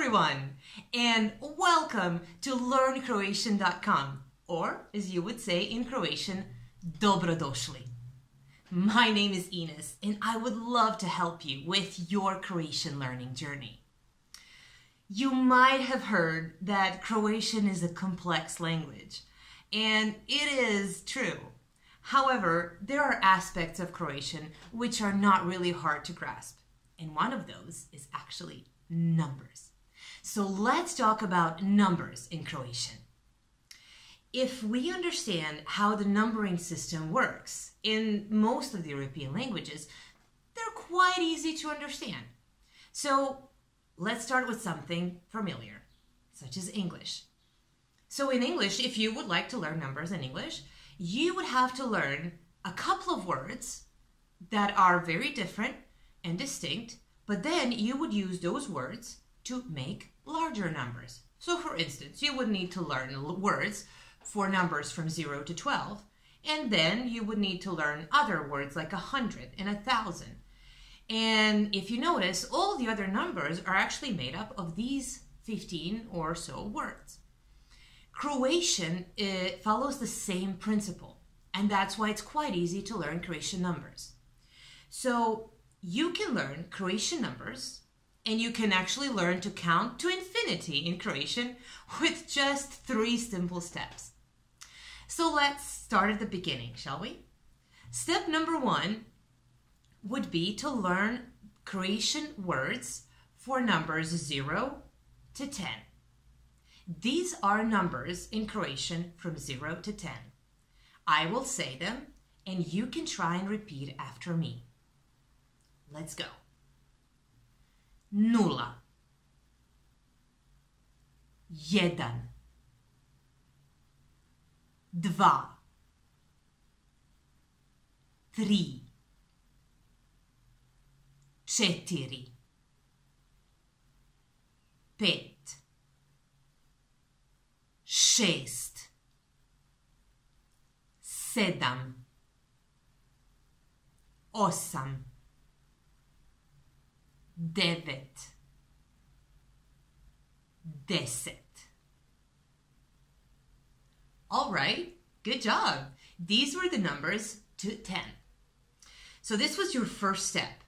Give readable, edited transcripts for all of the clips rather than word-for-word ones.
everyone, and welcome to LearnCroatian.com, or as you would say in Croatian, dobrodošli. My name is Ines, and I would love to help you with your Croatian learning journey. You might have heard that Croatian is a complex language, and it is true. However, there are aspects of Croatian which are not really hard to grasp, and one of those is actually numbers. So let's talk about numbers in Croatian. If we understand how the numbering system works in most of the European languages, they're quite easy to understand. So let's start with something familiar, such as English. So in English, if you would like to learn numbers in English, you would have to learn a couple of words that are very different and distinct, but then you would use those words to make larger numbers. So for instance, you would need to learn words for numbers from 0 to 12, and then you would need to learn other words like 100 and 1,000. And if you notice, all the other numbers are actually made up of these 15 or so words. Croatian follows the same principle, and that's why it's quite easy to learn Croatian numbers. So you can learn Croatian numbers, and you can actually learn to count to infinity in Croatian with just 3 simple steps. So let's start at the beginning, shall we? Step number 1 would be to learn Croatian words for numbers 0 to 10. These are numbers in Croatian from 0 to 10. I will say them, and you can try and repeat after me. Let's go. 0, 1, 2, 3, 4, 5, 6, 7, 8, 9, 10. All right, good job. These were the numbers to 10. So this was your first step.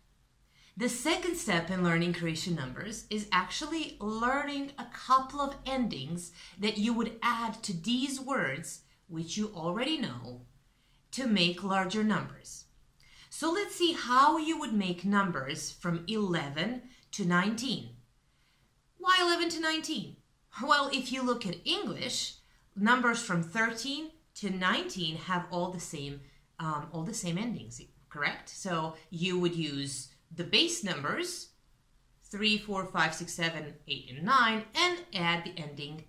The second step in learning Croatian numbers is actually learning a couple of endings that you would add to these words, which you already know, to make larger numbers. So let's see how you would make numbers from 11 to 19. Why 11 to 19? Well, if you look at English, numbers from 13 to 19 have all the same endings, correct? So you would use the base numbers 3, 4, 5, 6, 7, 8, and 9 and add the ending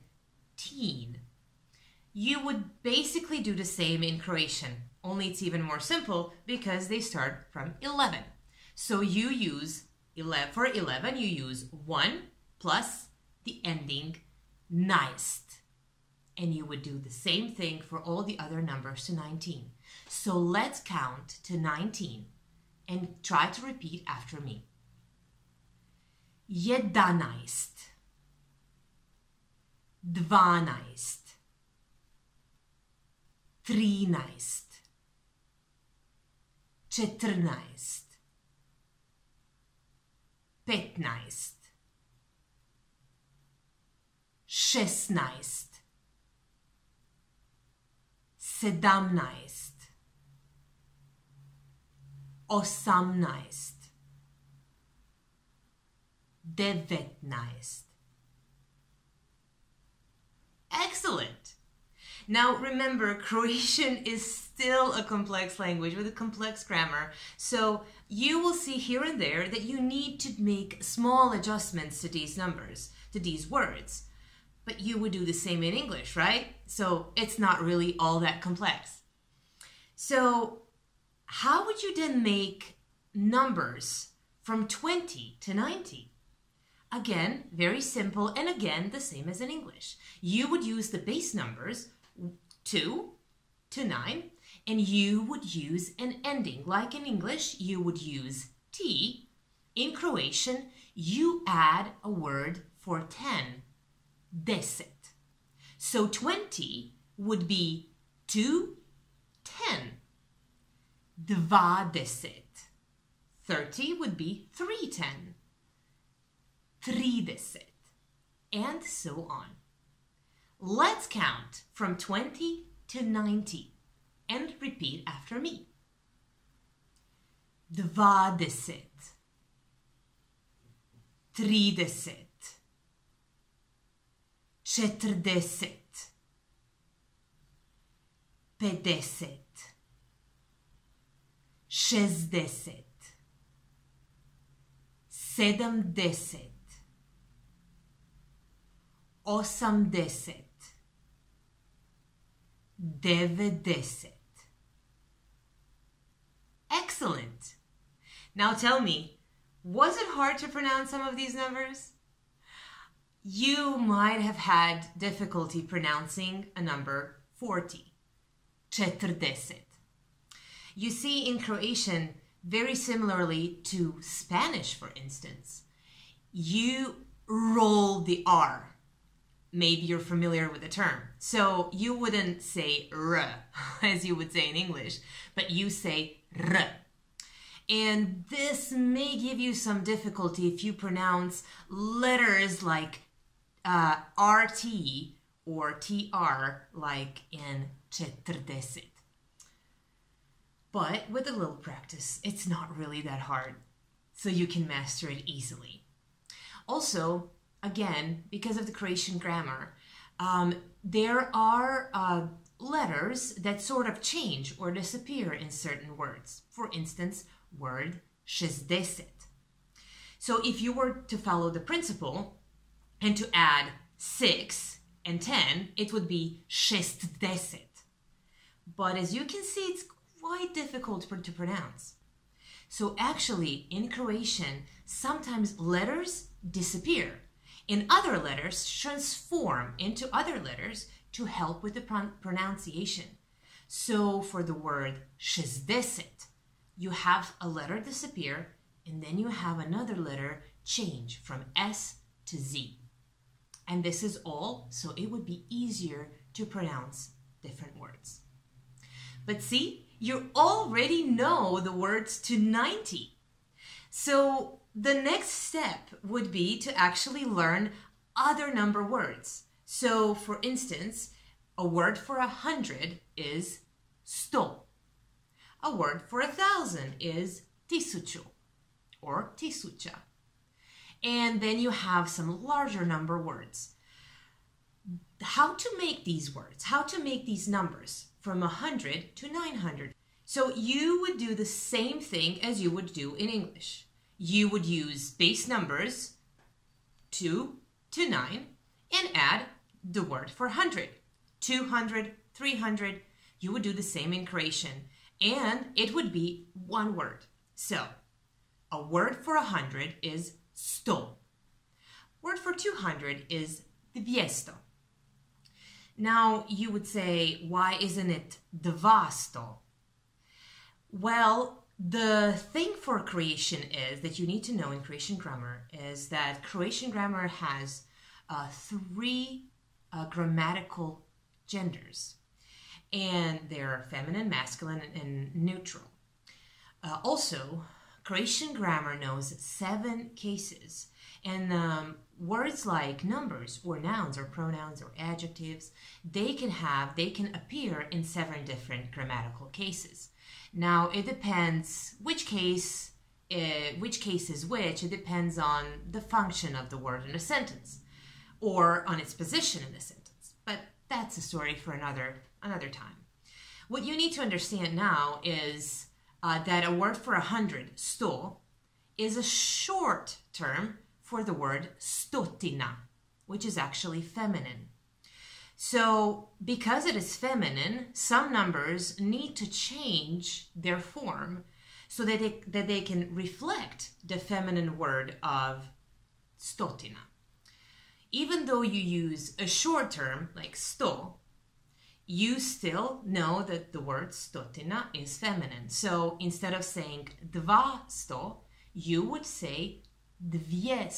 teen. You would basically do the same in Croatian, only it's even more simple because they start from 11. So you use 11, for 11 you use 1 plus the ending naist. And you would do the same thing for all the other numbers to 19. So let's count to 19 and try to repeat after me. 11, 12, 13, 14, 15, 16, 17, 18, 19. Excellent! Now remember, Croatian is still a complex language with a complex grammar, so you will see here and there that you need to make small adjustments to these numbers, to these words. But you would do the same in English, right? So it's not really all that complex. So how would you then make numbers from 20 to 90? Again, very simple, and again, the same as in English. You would use the base numbers 2 to 9, and you would use an ending. Like in English, you would use T. In Croatian, you add a word for 10, 10. So 20 would be 2, 10. 20. 30 would be 3, 10. 30. And so on. Let's count from 20 to 90 and repeat after me. 20, 30, 40, 50, 60, 70, 80, 90. Excellent! Now tell me, was it hard to pronounce some of these numbers? You might have had difficulty pronouncing a number 40. 40. You see, in Croatian, very similarly to Spanish, for instance, you roll the R. Maybe you're familiar with the term. So you wouldn't say R as you would say in English, but you say R. And this may give you some difficulty if you pronounce letters like RT or TR like in 40. But with a little practice, it's not really that hard, so you can master it easily. Also, again, because of the Croatian grammar, there are letters that sort of change or disappear in certain words. For instance, word 60. So if you were to follow the principle and to add 6 and 10, it would be 60. But as you can see, it's quite difficult to pronounce. So actually, in Croatian, sometimes letters disappear and other letters transform into other letters to help with the pronunciation. So for the word 60, you have a letter disappear and then you have another letter change from S to Z. And this is all so it would be easier to pronounce different words. But see, you already know the words to 90. So the next step would be to actually learn other number words. So for instance, a word for 100 is 100. A word for 1,000 is 1000 or 1000. And then you have some larger number words. How to make these words, how to make these numbers from 100 to 900. So you would do the same thing as you would do in English. You would use base numbers 2 to 9 and add the word for 100. 200, 300. You would do the same in Croatian and it would be one word. So a word for 100 is 100. Word for 200 is 200. Now you would say, why isn't it 200? Well, the thing for Croatian is that you need to know in Croatian grammar is that Croatian grammar has 3 grammatical genders, and they're feminine, masculine, and neutral. Also, Croatian grammar knows 7 cases, and words like numbers or nouns or pronouns or adjectives, they can appear in 7 different grammatical cases. Now, it depends which case is which. It depends on the function of the word in a sentence or on its position in the sentence. But that's a story for another time. What you need to understand now is that a word for 100, 100, is a short term for the word stotina, which is actually feminine. So because it is feminine, some numbers need to change their form so that they can reflect the feminine word of stotina. Even though you use a short term like sto, you still know that the word stotina is feminine. So instead of saying 200, you would say 200,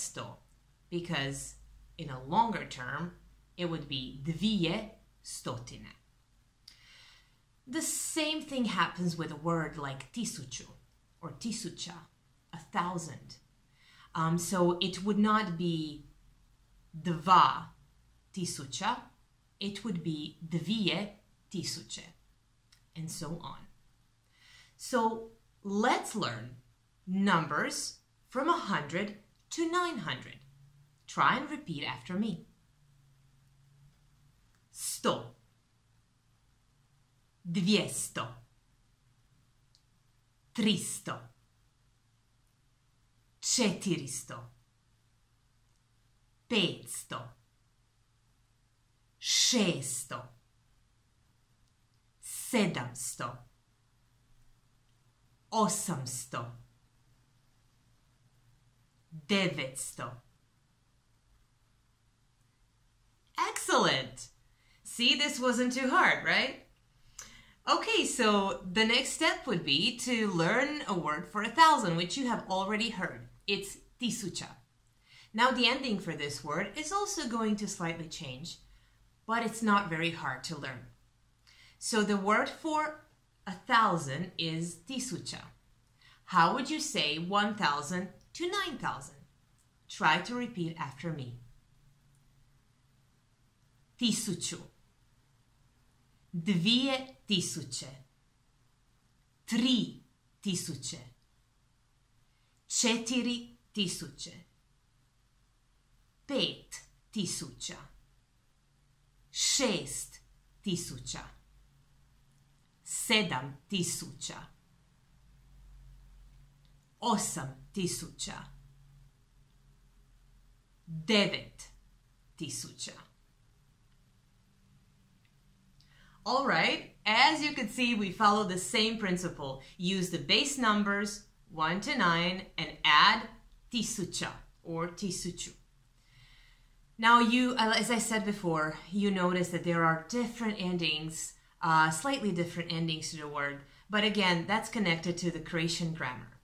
because in a longer term, it would be 200. The same thing happens with a word like tisuću or tisuća, 1,000. So it would not be 2,000, it would be 2,000, and so on. So let's learn numbers from 100 to 900. Try and repeat after me. 100, 200, 300, 400, 500, 600, 700, 800, 900. Excellent! See, this wasn't too hard, right? Okay, so the next step would be to learn a word for 1,000, which you have already heard. It's tisuća. Now the ending for this word is also going to slightly change, but it's not very hard to learn. So the word for 1,000 is tisuća. How would you say 1,000 to 9,000? Try to repeat after me. 1000, 2000, 3000, 4000, 5000, 6000, 7000, 8000, 9000. All right, as you can see, we follow the same principle. Use the base numbers 1 to 9 and add tisuća or tisuću. Now as I said before, you notice that there are different endings, slightly different endings to the word. But again, that's connected to the Croatian grammar.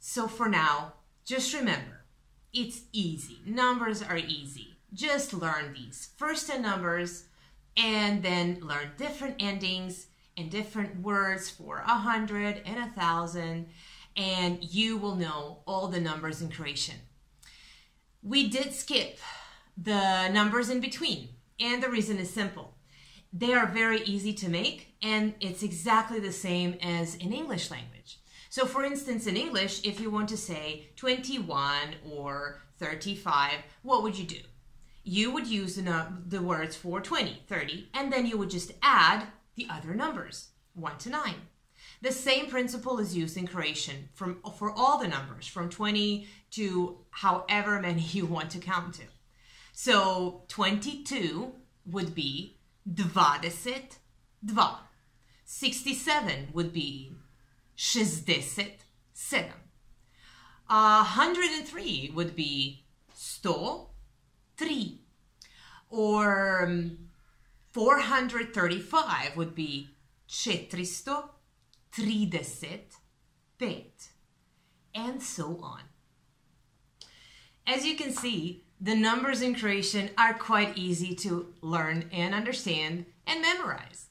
So for now, just remember, it's easy. Numbers are easy. Just learn these. First the numbers, and then learn different endings and different words for 100 and 1,000, and you will know all the numbers in Croatian. We did skip the numbers in between, and the reason is simple. They are very easy to make, and it's exactly the same as in English language. So for instance, in English, if you want to say 21 or 35, what would you do? You would use the words for 20, 30, and then you would just add the other numbers, 1 to 9. The same principle is used in Croatian for all the numbers, from 20 to however many you want to count to. So 22 would be 22. 67 would be 67. 103 would be 103. Or 435 would be 435, and so on. As you can see, the numbers in Croatian are quite easy to learn and understand and memorize.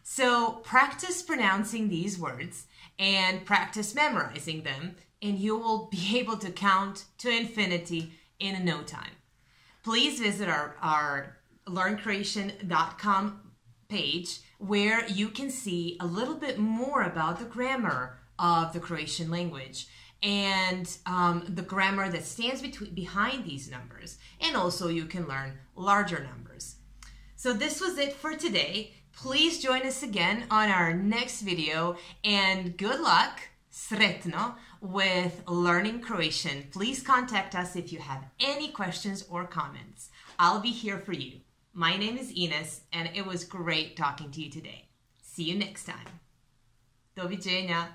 So practice pronouncing these words and practice memorizing them, and you will be able to count to infinity in no time. Please visit our learncroatian.com page, where you can see a little bit more about the grammar of the Croatian language and the grammar that stands behind these numbers. And also you can learn larger numbers. So this was it for today. Please join us again on our next video, and good luck, sretno, with learning Croatian. Please contact us if you have any questions or comments. I'll be here for you. My name is Ines, and it was great talking to you today. See you next time. Do viđenja.